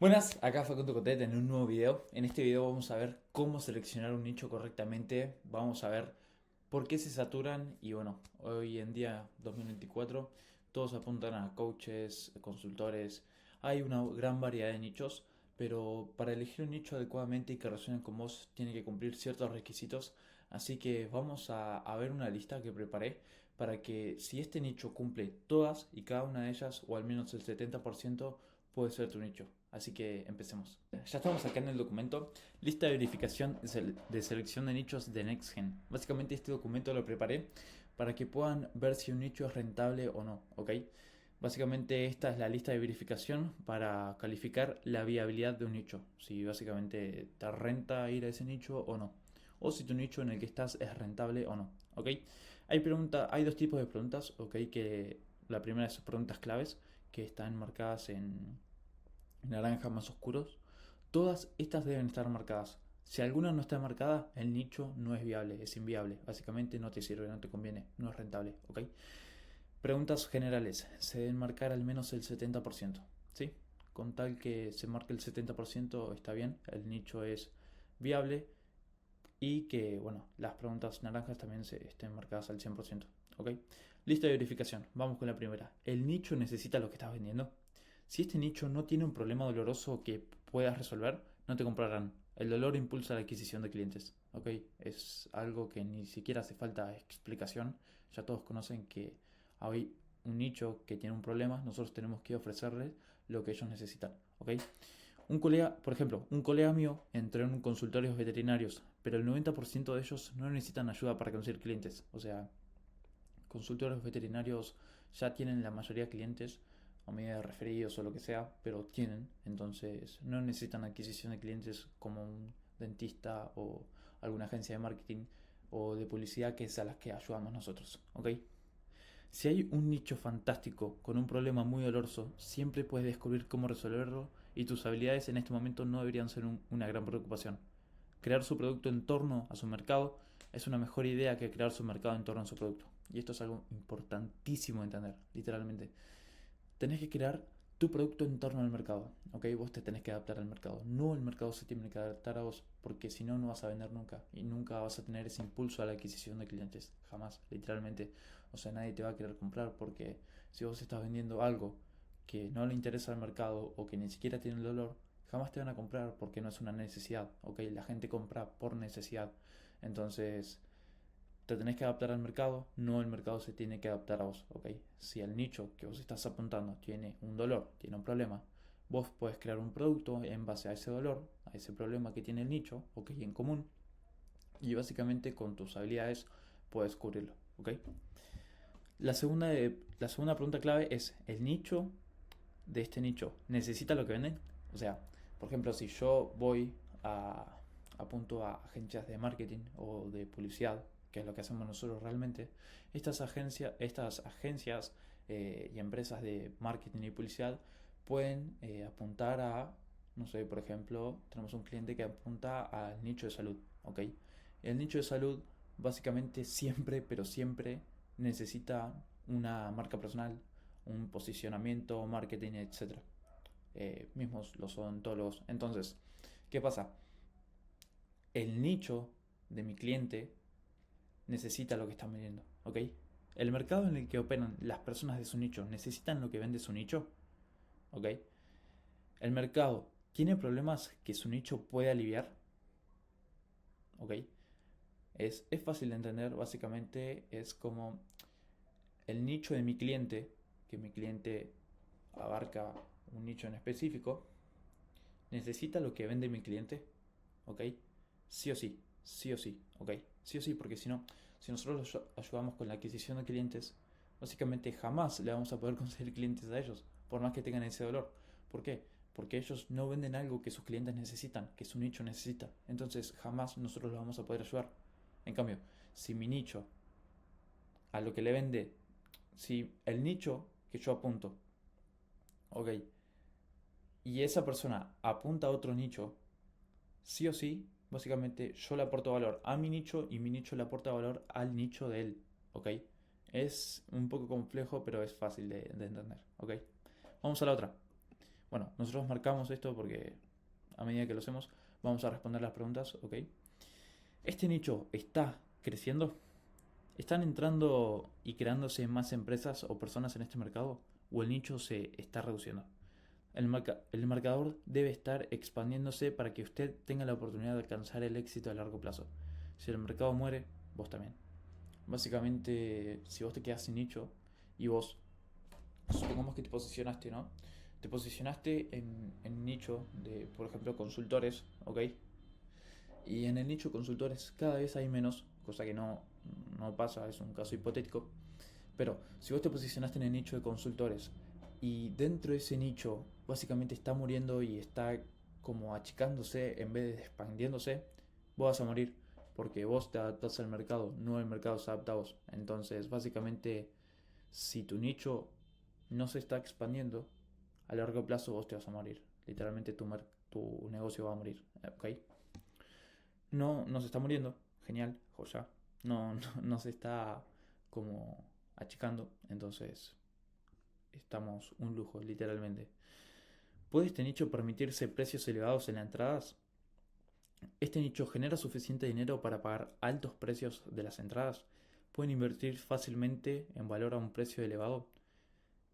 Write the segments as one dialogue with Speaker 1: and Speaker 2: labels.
Speaker 1: Buenas, acá Facundo Cotet en un nuevo video. En este video vamos a ver cómo seleccionar un nicho correctamente. Vamos a ver por qué se saturan y bueno, hoy en día 2024 todos apuntan a coaches, consultores. Hay una gran variedad de nichos, pero para elegir un nicho adecuadamente y que resuene con vos tiene que cumplir ciertos requisitos. Así que vamos a ver una lista que preparé para que si este nicho cumple todas y cada una de ellas, o al menos el 70%, puede ser tu nicho. Así que empecemos. Ya estamos acá en el documento. Lista de verificación de selección de nichos de NextGen. Básicamente este documento lo preparé para que puedan ver si un nicho es rentable o no, ¿ok? Básicamente esta es la lista de verificación para calificar la viabilidad de un nicho. Si básicamente te renta ir a ese nicho o no. O si tu nicho en el que estás es rentable o no, ¿ok? Hay dos tipos de preguntas, ¿ok? Que la primera es preguntas claves que están marcadas en naranja más oscuros. Todas estas deben estar marcadas. Si alguna no está marcada, el nicho no es viable, es inviable. Básicamente no te sirve, no te conviene, no es rentable, ¿ok? Preguntas generales. Se deben marcar al menos el 70%, ¿sí? Con tal que se marque el 70% está bien, el nicho es viable y que, bueno, las preguntas naranjas también se estén marcadas al 100%, ¿ok? Lista de verificación. Vamos con la primera. ¿El nicho necesita lo que estás vendiendo? Si este nicho no tiene un problema doloroso que puedas resolver, no te comprarán. El dolor impulsa la adquisición de clientes, ¿ok? Es algo que ni siquiera hace falta explicación. Ya todos conocen que hay un nicho que tiene un problema, nosotros tenemos que ofrecerles lo que ellos necesitan, ¿ok? Un colega, por ejemplo, un colega mío entró en consultorios veterinarios, pero el 90% de ellos no necesitan ayuda para conseguir clientes. O sea, consultorios veterinarios ya tienen la mayoría de clientes, a medida de referidos o lo que sea, pero tienen, entonces no necesitan adquisición de clientes como un dentista o alguna agencia de marketing o de publicidad, que es a las que ayudamos nosotros, ¿ok? Si hay un nicho fantástico con un problema muy doloroso, siempre puedes descubrir cómo resolverlo y tus habilidades en este momento no deberían ser una gran preocupación. Crear su producto en torno a su mercado es una mejor idea que crear su mercado en torno a su producto. Y esto es algo importantísimo de entender, literalmente. Tenés que crear tu producto en torno al mercado, ¿ok? Vos te tenés que adaptar al mercado. No el mercado se tiene que adaptar a vos, porque si no, no vas a vender nunca. Y nunca vas a tener ese impulso a la adquisición de clientes. Jamás, literalmente. O sea, nadie te va a querer comprar porque si vos estás vendiendo algo que no le interesa al mercado o que ni siquiera tiene el dolor, jamás te van a comprar porque no es una necesidad, ¿ok? La gente compra por necesidad. Entonces, te tenés que adaptar al mercado, no el mercado se tiene que adaptar a vos, ¿ok? Si el nicho que vos estás apuntando tiene un dolor, tiene un problema, vos podés crear un producto en base a ese dolor, a ese problema que tiene el nicho, o que hay en común, y básicamente con tus habilidades puedes cubrirlo, ¿ok? La segunda pregunta clave es, ¿el nicho de este nicho necesita lo que venden? O sea, por ejemplo, si yo voy a apunto a agencias de marketing o de publicidad, que es lo que hacemos nosotros realmente, estas agencias y empresas de marketing y publicidad pueden apuntar a, no sé, por ejemplo, tenemos un cliente que apunta al nicho de salud, ¿ok? El nicho de salud básicamente siempre, pero siempre necesita una marca personal, un posicionamiento, marketing, etcétera. Mismos los odontólogos. Entonces, ¿qué pasa? El nicho de mi cliente necesita lo que están vendiendo, ¿ok? El mercado en el que operan las personas de su nicho necesitan lo que vende su nicho, ¿ok? El mercado tiene problemas que su nicho puede aliviar, ¿ok? Es fácil de entender, básicamente es como el nicho de mi cliente, que mi cliente abarca un nicho en específico, necesita lo que vende mi cliente, ¿ok? Sí o sí, sí o sí, ¿ok? Sí o sí, porque si no, si nosotros los ayudamos con la adquisición de clientes, básicamente jamás le vamos a poder conseguir clientes a ellos, por más que tengan ese dolor. ¿Por qué? Porque ellos no venden algo que sus clientes necesitan, que su nicho necesita. Entonces jamás nosotros los vamos a poder ayudar. En cambio, si mi nicho, a lo que le vende, si el nicho que yo apunto, ¿ok? Y esa persona apunta a otro nicho, sí o sí, básicamente yo le aporto valor a mi nicho y mi nicho le aporta valor al nicho de él, ¿ok? Es un poco complejo, pero es fácil de entender, ¿ok? Vamos a la otra. Bueno, nosotros marcamos esto porque a medida que lo hacemos vamos a responder las preguntas, ¿ok? ¿Este nicho está creciendo? ¿Están entrando y creándose más empresas o personas en este mercado? ¿O el nicho se está reduciendo? El marcador debe estar expandiéndose para que usted tenga la oportunidad de alcanzar el éxito a largo plazo. Si el mercado muere, vos también. Básicamente, si vos te quedas sin nicho y vos, supongamos que te posicionaste, ¿no? Te posicionaste en nicho de, por ejemplo, consultores, ¿ok? Y en el nicho de consultores cada vez hay menos, cosa que no pasa, es un caso hipotético. Pero si vos te posicionaste en el nicho de consultores y dentro de ese nicho básicamente está muriendo y está como achicándose en vez de expandiéndose, vos vas a morir porque vos te adaptás al mercado, no el mercado se adapta a vos. Entonces, básicamente, si tu nicho no se está expandiendo, a largo plazo vos te vas a morir. Literalmente tu negocio va a morir, ¿ok? No se está muriendo, genial, joya. No se está como achicando, entonces estamos un lujo, literalmente. ¿Puede este nicho permitirse precios elevados en las entradas? ¿Este nicho genera suficiente dinero para pagar altos precios de las entradas? ¿Pueden invertir fácilmente en valor a un precio elevado?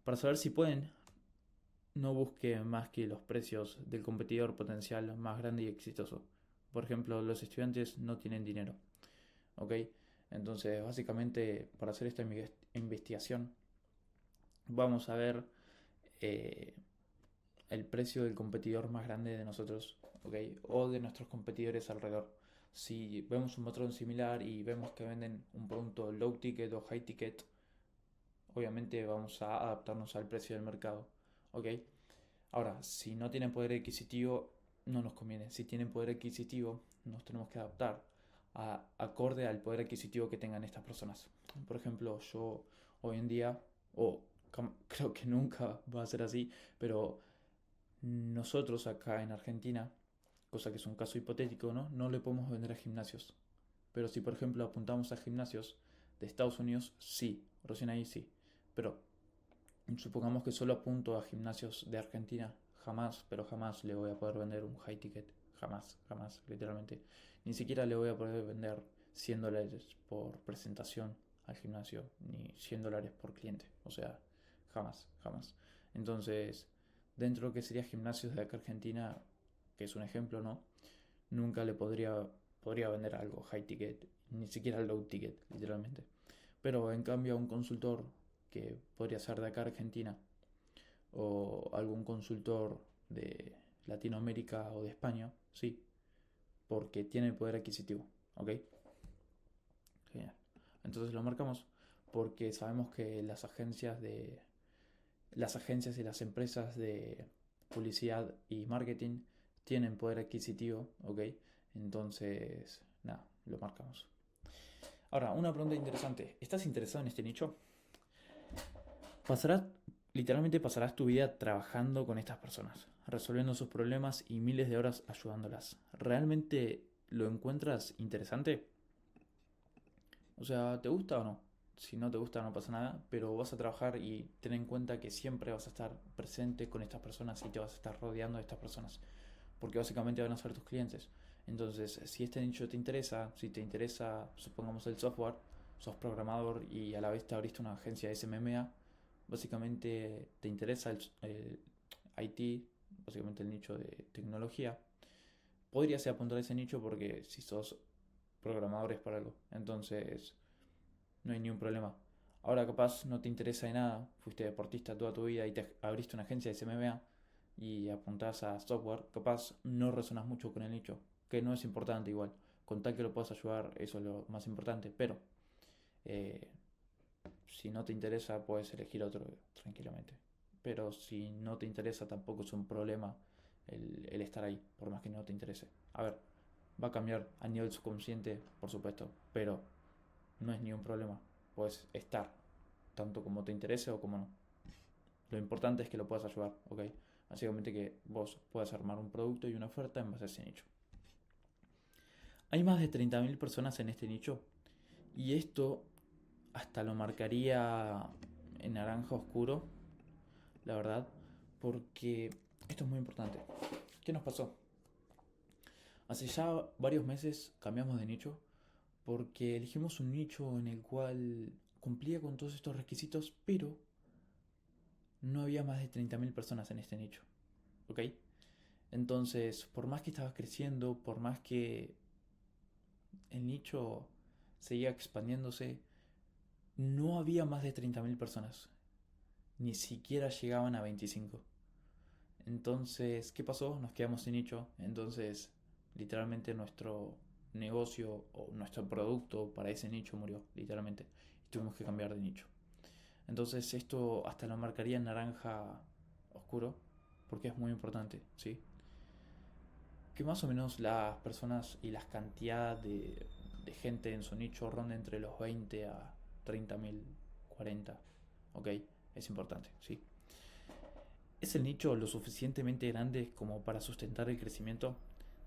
Speaker 1: Para saber si pueden, no busque más que los precios del competidor potencial más grande y exitoso. Por ejemplo, los estudiantes no tienen dinero. ¿Ok? Entonces, básicamente, para hacer esta investigación, vamos a ver eh, el precio del competidor más grande de nosotros, ¿ok? O de nuestros competidores alrededor. Si vemos un patrón similar y vemos que venden un producto low ticket o high ticket, obviamente vamos a adaptarnos al precio del mercado, ¿ok? Ahora, si no tienen poder adquisitivo, no nos conviene. Si tienen poder adquisitivo, nos tenemos que adaptar acorde al poder adquisitivo que tengan estas personas. Por ejemplo, yo hoy en día, o creo que nunca va a ser así, pero nosotros acá en Argentina, cosa que es un caso hipotético, ¿no? No le podemos vender a gimnasios. Pero si por ejemplo apuntamos a gimnasios de Estados Unidos, sí, recién ahí sí. Pero supongamos que solo apunto a gimnasios de Argentina, jamás, pero jamás le voy a poder vender un high ticket. Jamás, jamás, literalmente. Ni siquiera le voy a poder vender $100 por presentación al gimnasio, ni $100 por cliente. O sea, jamás, jamás. Entonces, dentro de lo que sería gimnasios de acá Argentina, que es un ejemplo, ¿no? Nunca le podría vender algo high ticket, ni siquiera low ticket, literalmente. Pero en cambio a un consultor que podría ser de acá Argentina o algún consultor de Latinoamérica o de España, sí, porque tiene poder adquisitivo, ¿ok? Genial. Entonces lo marcamos porque sabemos que las agencias y las empresas de publicidad y marketing tienen poder adquisitivo, ¿ok? Entonces, nada, lo marcamos. Ahora, una pregunta interesante. ¿Estás interesado en este nicho? Pasarás, literalmente pasarás tu vida trabajando con estas personas, resolviendo sus problemas y miles de horas ayudándolas. ¿Realmente lo encuentras interesante? O sea, ¿te gusta o no? Si no te gusta no pasa nada, pero vas a trabajar y ten en cuenta que siempre vas a estar presente con estas personas y te vas a estar rodeando de estas personas, porque básicamente van a ser tus clientes. Entonces, si este nicho te interesa, si te interesa, supongamos el software, sos programador y a la vez te abriste una agencia de SMMA, básicamente te interesa el IT, básicamente el nicho de tecnología, podrías apuntar a ese nicho porque si sos programador es para algo. Entonces, no hay ningún problema. Ahora capaz no te interesa de nada, fuiste deportista toda tu vida y te abriste una agencia de SMMA y apuntás a software, capaz no resonas mucho con el nicho, que no es importante igual. Con tal que lo puedas ayudar, eso es lo más importante. Pero eh, si no te interesa, puedes elegir otro tranquilamente. Pero si no te interesa, tampoco es un problema el estar ahí, por más que no te interese. A ver, va a cambiar a nivel subconsciente, por supuesto, pero no es ni un problema. Puedes estar, tanto como te interese o como no. Lo importante es que lo puedas ayudar, ¿ok? Básicamente que vos puedas armar un producto y una oferta en base a ese nicho. Hay más de 30.000 personas en este nicho y esto hasta lo marcaría en naranja oscuro, la verdad, porque Esto es muy importante. ¿Qué nos pasó? Hace ya varios meses cambiamos de nicho porque elegimos un nicho en el cual cumplía con todos estos requisitos, pero no había más de 30.000 personas en este nicho. ¿Ok? Entonces, por más que estaba creciendo, por más que el nicho seguía expandiéndose, no había más de 30.000 personas. Ni siquiera llegaban a 25. Entonces, ¿qué pasó? Nos quedamos sin nicho. Entonces, literalmente nuestro negocio o nuestro producto para ese nicho murió, literalmente. Y tuvimos que cambiar de nicho. Entonces, esto hasta lo marcaría en naranja oscuro, porque es muy importante, ¿sí? Que más o menos las personas y las cantidades de gente en su nicho ronda entre los 20 a 30.000, 40. ¿Ok? Es importante, ¿sí? ¿Es el nicho lo suficientemente grande como para sustentar el crecimiento?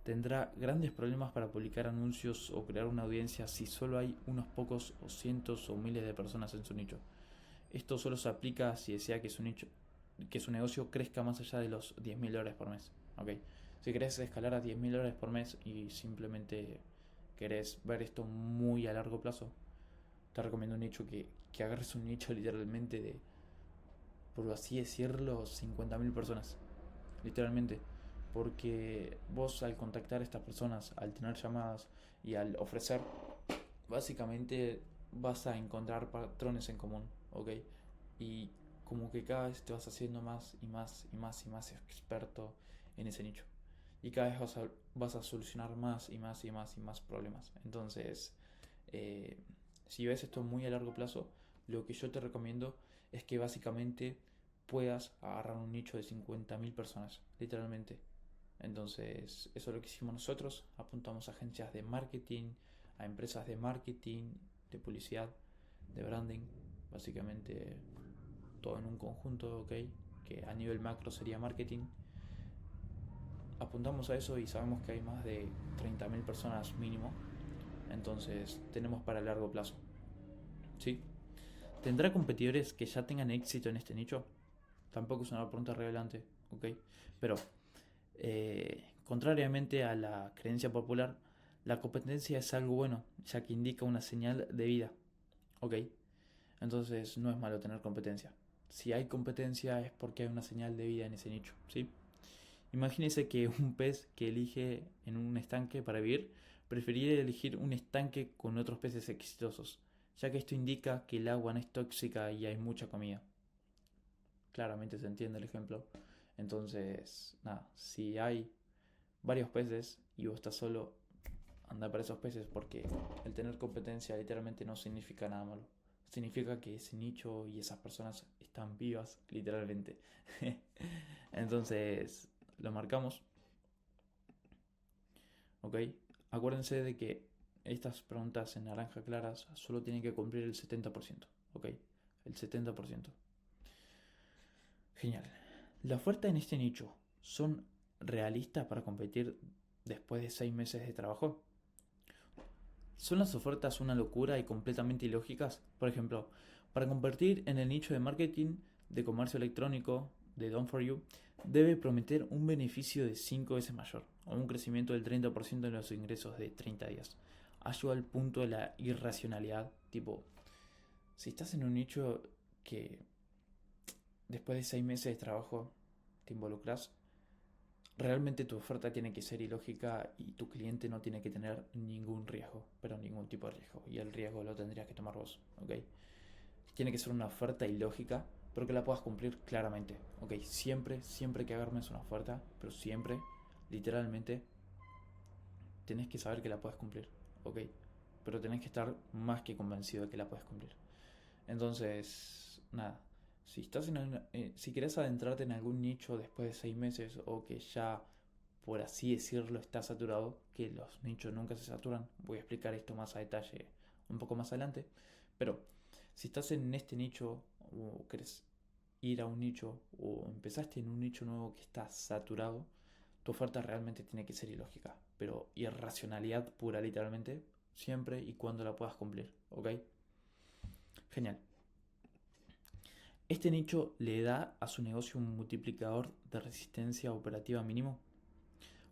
Speaker 1: Tendrá grandes problemas para publicar anuncios o crear una audiencia si solo hay unos pocos o cientos o miles de personas en su nicho. Esto solo se aplica si desea que su nicho, que su negocio crezca más allá de los $10.000 por mes. ¿Ok? Si querés escalar a $10.000 por mes y simplemente querés ver esto muy a largo plazo, te recomiendo un nicho que agarres un nicho literalmente de, por así decirlo, 50.000 personas. Literalmente. Porque vos al contactar a estas personas, al tener llamadas y al ofrecer, básicamente vas a encontrar patrones en común, ¿ok? Y como que cada vez te vas haciendo más y más y más y más experto en ese nicho. Y cada vez vas a solucionar más y más y más y más problemas. Entonces, eh, si ves esto muy a largo plazo, lo que yo te recomiendo es que básicamente puedas agarrar un nicho de 50.000 personas, literalmente. Entonces, eso es lo que hicimos nosotros. Apuntamos a agencias de marketing, a empresas de marketing, de publicidad, de branding, básicamente todo en un conjunto, ¿ok? Que a nivel macro sería marketing. Apuntamos a eso y sabemos que hay más de 30.000 personas mínimo, entonces tenemos para el largo plazo, ¿sí? ¿Tendrá competidores que ya tengan éxito en este nicho? Tampoco es una pregunta relevante, ¿ok? Pero, contrariamente a la creencia popular, la competencia es algo bueno, ya que indica una señal de vida, ¿ok? Entonces no es malo tener competencia. Si hay competencia es porque hay una señal de vida en ese nicho, ¿sí? Imagínese que un pez que elige en un estanque para vivir preferiría elegir un estanque con otros peces exitosos, ya que esto indica que el agua no es tóxica y hay mucha comida. Claramente se entiende el ejemplo. Entonces, nada, si hay varios peces y vos estás solo, anda para esos peces porque el tener competencia literalmente no significa nada malo. Significa que ese nicho y esas personas están vivas, literalmente. Entonces, lo marcamos, ¿ok? Acuérdense de que estas preguntas en naranja claras solo tienen que cumplir el 70%, ¿ok? El 70%. Genial. ¿La oferta en este nicho son realistas para competir después de 6 meses de trabajo? ¿Son las ofertas una locura y completamente ilógicas? Por ejemplo, para competir en el nicho de marketing de comercio electrónico de Done for You, debe prometer un beneficio de 5 veces mayor o un crecimiento del 30% en los ingresos de 30 días. Ayuda al punto de la irracionalidad, tipo, si estás en un nicho que después de 6 meses de trabajo te involucras, realmente tu oferta tiene que ser ilógica y tu cliente no tiene que tener ningún riesgo, pero ningún tipo de riesgo. Y el riesgo lo tendrías que tomar vos, ¿ok? Tiene que ser una oferta ilógica, pero que la puedas cumplir claramente, ¿ok? Siempre, siempre que agarmes una oferta, pero siempre, literalmente, tenés que saber que la puedes cumplir, ¿ok? Pero tenés que estar más que convencido de que la puedes cumplir. Entonces, nada, si querés adentrarte en algún nicho después de 6 meses o que ya, por así decirlo, está saturado, que los nichos nunca se saturan, voy a explicar esto más a detalle un poco más adelante, pero si estás en este nicho o querés ir a un nicho o empezaste en un nicho nuevo que está saturado, tu oferta realmente tiene que ser ilógica, pero irracionalidad pura literalmente, siempre y cuando la puedas cumplir, ¿ok? Genial. Este nicho le da a su negocio un multiplicador de resistencia operativa mínimo.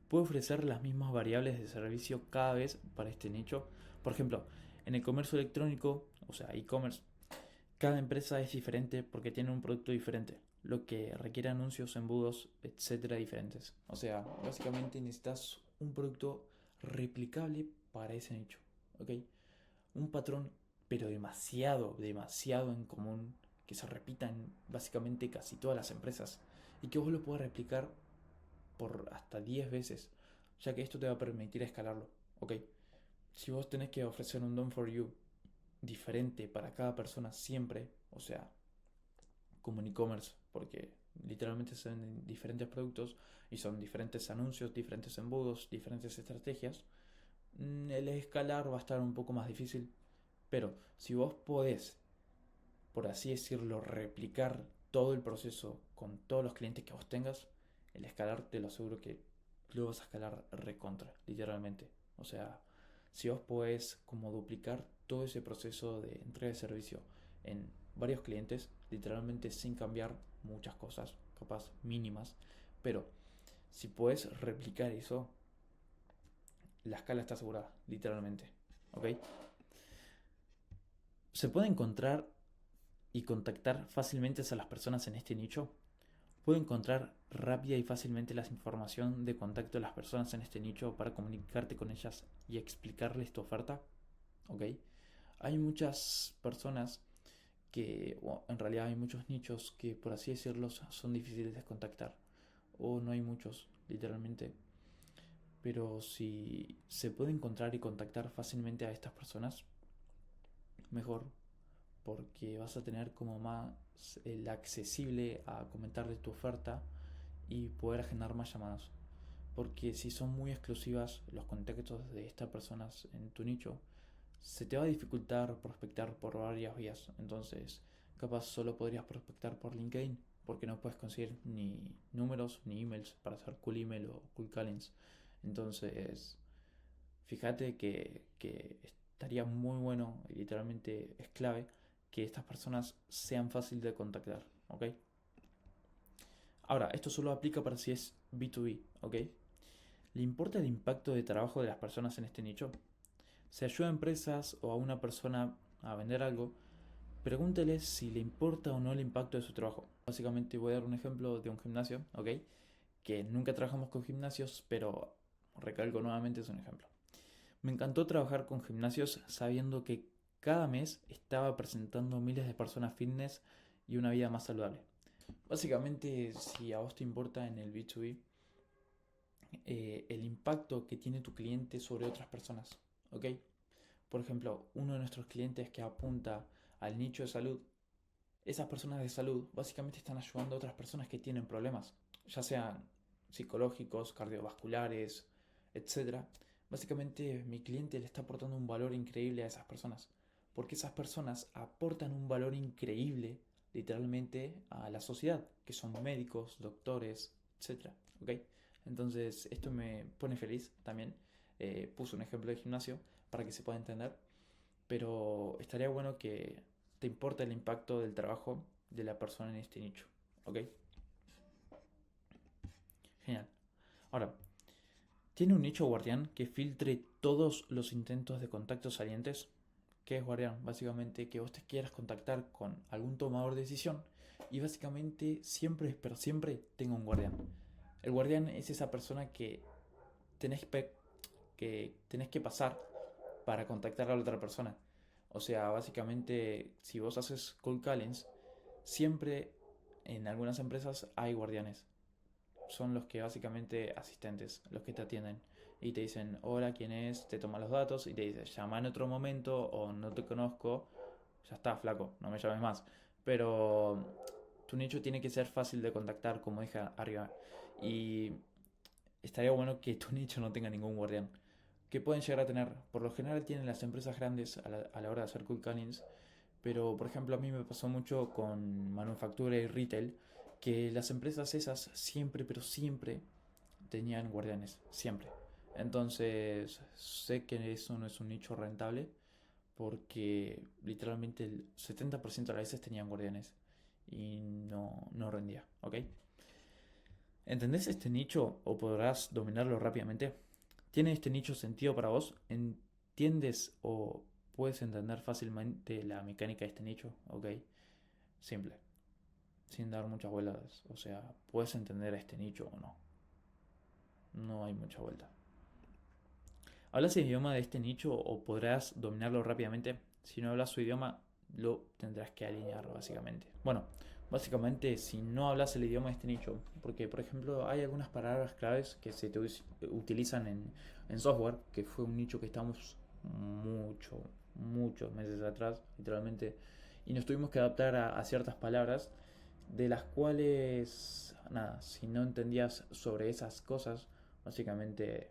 Speaker 1: Puede ofrecer las mismas variables de servicio cada vez para este nicho. Por ejemplo, en el comercio electrónico, o sea, e-commerce, cada empresa es diferente porque tiene un producto diferente, lo que requiere anuncios, embudos, etcétera, diferentes. O sea, básicamente necesitas un producto replicable para ese nicho, ¿ok? Un patrón, pero demasiado, demasiado en común, que se repita en básicamente casi todas las empresas y que vos lo puedas replicar por hasta 10 veces, ya que esto te va a permitir escalarlo, ¿ok? Si vos tenés que ofrecer un Done for You diferente para cada persona siempre, o sea, como en e-commerce, porque literalmente se venden diferentes productos y son diferentes anuncios, diferentes embudos, diferentes estrategias, el escalar va a estar un poco más difícil. Pero si vos podés, por así decirlo, replicar todo el proceso con todos los clientes que vos tengas, el escalar te lo aseguro que lo vas a escalar recontra, literalmente. O sea, si vos podés como duplicar todo ese proceso de entrega de servicio en varios clientes, literalmente sin cambiar muchas cosas, capaz mínimas, pero si podés replicar eso, la escala está asegurada, literalmente. ¿Ok? Se puede encontrar y contactar fácilmente a las personas en este nicho. Puedo encontrar rápida y fácilmente la información de contacto de las personas en este nicho para comunicarte con ellas y explicarles tu oferta. ¿Ok? Hay muchas personas que, o en realidad hay muchos nichos que, por así decirlo, son difíciles de contactar. O no hay muchos, literalmente. Pero si se puede encontrar y contactar fácilmente a estas personas, mejor, porque vas a tener como más el accesible a comentarle tu oferta y poder agendar más llamadas. Porque si son muy exclusivas los contactos de estas personas en tu nicho, se te va a dificultar prospectar por varias vías. Entonces, capaz solo podrías prospectar por LinkedIn, porque no puedes conseguir ni números ni emails para hacer cool email o cool callings. Entonces, fíjate que estaría muy bueno, y literalmente es clave, que estas personas sean fáciles de contactar, ¿ok? Ahora, esto solo aplica para si es B2B, ¿ok? ¿Le importa el impacto de trabajo de las personas en este nicho? Si ayuda a empresas o a una persona a vender algo, pregúntele si le importa o no el impacto de su trabajo. Básicamente voy a dar un ejemplo de un gimnasio, ¿ok? Que nunca trabajamos con gimnasios, pero recalco nuevamente es un ejemplo. Me encantó trabajar con gimnasios sabiendo que cada mes estaba presentando miles de personas fitness y una vida más saludable. Básicamente, si a vos te importa en el B2B, el impacto que tiene tu cliente sobre otras personas, ¿ok? Por ejemplo, uno de nuestros clientes que apunta al nicho de salud, esas personas de salud básicamente están ayudando a otras personas que tienen problemas, ya sean psicológicos, cardiovasculares, etcétera. Básicamente mi cliente le está aportando un valor increíble a esas personas, porque esas personas aportan un valor increíble literalmente a la sociedad, que son médicos, doctores, etcétera. ¿Ok? Entonces esto me pone feliz también. Puse un ejemplo de gimnasio para que se pueda entender, pero estaría bueno que te importe el impacto del trabajo de la persona en este nicho. ¿Ok? Genial. Ahora, ¿tiene un nicho guardián que filtre todos los intentos de contacto salientes? ¿Qué es guardián? Básicamente que vos te quieras contactar con algún tomador de decisión y básicamente siempre, pero siempre tenga un guardián. El guardián es esa persona tenés que tenés que pasar para contactar a la otra persona. O sea, básicamente, si vos haces cold callings, siempre en algunas empresas hay guardianes. Son los que básicamente asistentes, los que te atienden. Y te dicen, hola, ¿quién es? Te toman los datos y te dice, llama en otro momento o no te conozco. Ya está, flaco, no me llames más. Pero tu nicho tiene que ser fácil de contactar, como dije arriba. Y estaría bueno que tu nicho no tenga ningún guardián. Que pueden llegar a tener, por lo general tienen las empresas grandes a la hora de hacer cold callings, pero por ejemplo a mí me pasó mucho con manufactura y retail, que las empresas esas siempre, pero siempre tenían guardianes, siempre. Entonces sé que eso no es un nicho rentable porque literalmente el 70% de las veces tenían guardianes. y no rendía, ¿ok? ¿Entendés este nicho o podrás dominarlo rápidamente? ¿Tiene este nicho sentido para vos? ¿Entiendes o puedes entender fácilmente la mecánica de este nicho? ¿Ok? Simple, sin dar muchas vueltas. O sea, ¿puedes entender este nicho o no? No hay mucha vuelta. ¿Hablas el idioma de este nicho o podrás dominarlo rápidamente? Si no hablas su idioma, lo tendrás que alinear básicamente. Bueno, básicamente si no hablas el idioma de este nicho, porque por ejemplo hay algunas palabras claves que utilizan en software, que fue un nicho que estamos muchos meses atrás, literalmente, y nos tuvimos que adaptar a ciertas palabras, de las cuales, nada, si no entendías sobre esas cosas, básicamente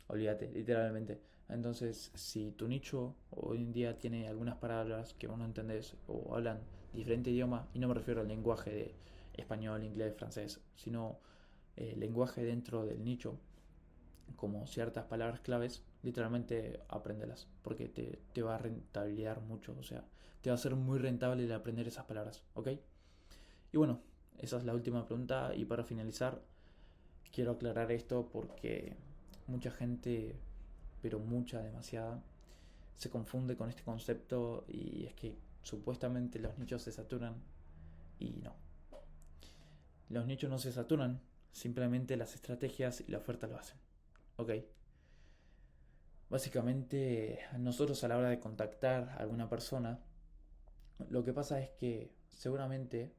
Speaker 1: olvídate, literalmente. Entonces, si tu nicho hoy en día tiene algunas palabras que vos no entendés o hablan diferente idioma, y no me refiero al lenguaje de español, inglés, francés, sino lenguaje dentro del nicho, como ciertas palabras claves, literalmente apréndelas, porque te va a rentabilizar mucho, o sea, te va a ser muy rentable el aprender esas palabras, ¿ok? Y bueno, esa es la última pregunta y para finalizar, quiero aclarar esto porque mucha gente, pero mucha, demasiada, se confunde con este concepto y es que supuestamente los nichos se saturan y no. Los nichos no se saturan, simplemente las estrategias y la oferta lo hacen. ¿Ok? Básicamente nosotros a la hora de contactar a alguna persona, lo que pasa es que seguramente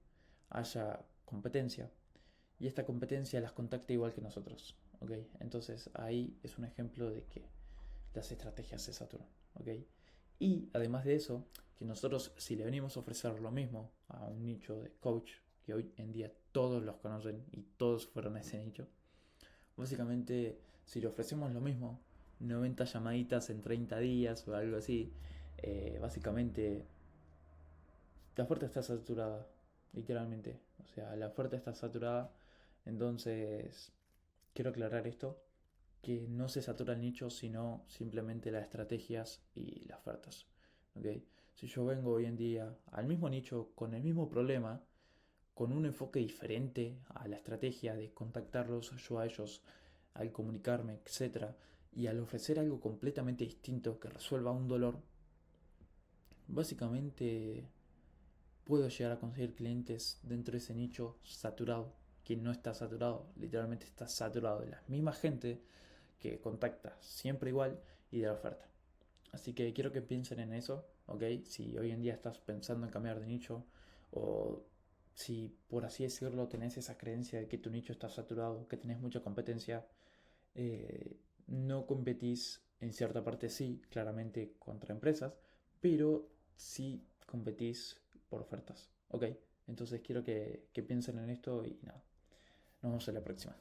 Speaker 1: haya competencia y esta competencia las contacta igual que nosotros. ¿Ok? Entonces ahí es un ejemplo de que las estrategias se saturan. ¿Ok? Y además de eso, que nosotros si le venimos a ofrecer lo mismo a un nicho de coach, que hoy en día todos los conocen y todos fueron a ese nicho, básicamente si le ofrecemos lo mismo, 90 llamaditas en 30 días o algo así, básicamente la oferta está saturada, literalmente. O sea, la oferta está saturada, entonces quiero aclarar esto, que no se satura el nicho, sino simplemente las estrategias y las ofertas. ¿Okay? Si yo vengo hoy en día al mismo nicho, con el mismo problema, con un enfoque diferente a la estrategia de contactarlos yo a ellos, al comunicarme, etcétera, y al ofrecer algo completamente distinto que resuelva un dolor, básicamente puedo llegar a conseguir clientes dentro de ese nicho saturado, que no está saturado, literalmente está saturado de la misma gente que contacta siempre igual y de la oferta. Así que quiero que piensen en eso, ¿ok? Si hoy en día estás pensando en cambiar de nicho o si por así decirlo tenés esa creencia de que tu nicho está saturado, que tenés mucha competencia, no competís en cierta parte sí, claramente contra empresas, pero sí competís por ofertas, ¿ok? Entonces quiero que piensen en esto y nada, nos vemos en la próxima.